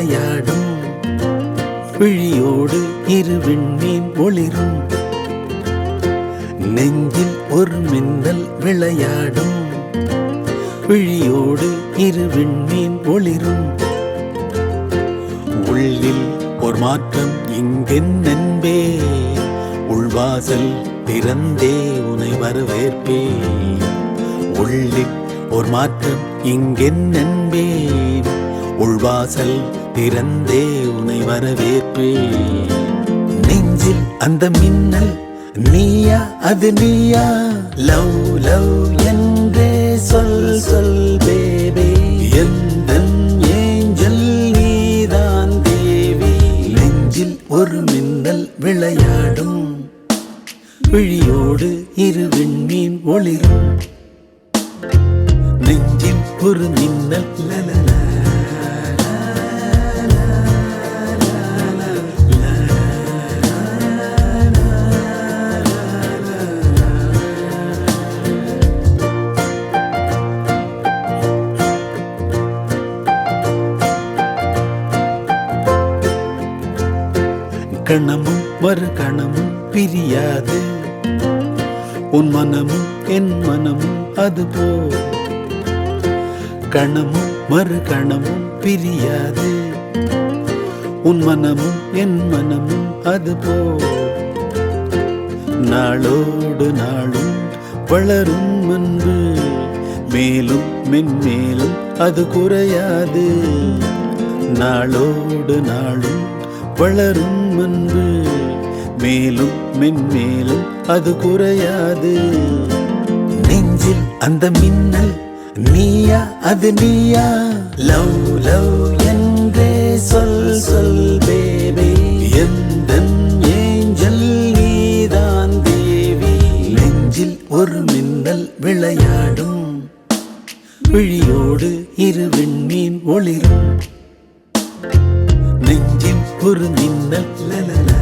விளையாடும் விழியோடு இரு விண்மீன் ஒளிரும் நெஞ்சில் ஒரு மின்னல் விளையாடும் விழியோடு இரு விண்மீன் ஒளிரும் உள்ளில் ஒரு மாற்றம் இங்கென்னன்பே உள்வாசல் திறந்தே உனை வரவேற்பே உள்ளில் ஒரு மாற்றம் இங்கென்னன்பே உள்வாசல் திறந்தே உனை வரவேற்பே நெஞ்சில் அந்த மின்னல் நீயா அது நீயா லவ் லவ் என்றே சொல் சொல் பேபே எந்தன் ஏஞ்சல் நீதான் தேவி நெஞ்சில் ஒரு மின்னல் விளையாடும் விழியோடு இரு விண்மீன் ஒளிரும் நெஞ்சில் ஒரு மின்னல் லலலா கணமும் மறு கணமும் பிரியாது உன் மனமும் என் மனமும் அதுபோ கணமும் மறு கணமும் பிரியாது உன் மனமும் என் மனமும் அதுபோ நாளோடு நாளும் வளரும் அன்பு மேலும் மென்மேலும் அது குறையாது நாளோடு நாளும் வளரும் அன்பு மேலும் மென்மேலும் அது குறையாது நெஞ்சில் அந்த மின்னல் நீயா அது நீயா லவ் லவ் என்றே சொல் சொல் பேபே எந்தன் ஏஞ்சல் நீதான் தேவி நெஞ்சில் ஒரு மின்னல் விளையாடும் விழியோடு இரு விண்மீன் ஒளிரும் நெஞ்சில் ஒரு மின்னல் லலலா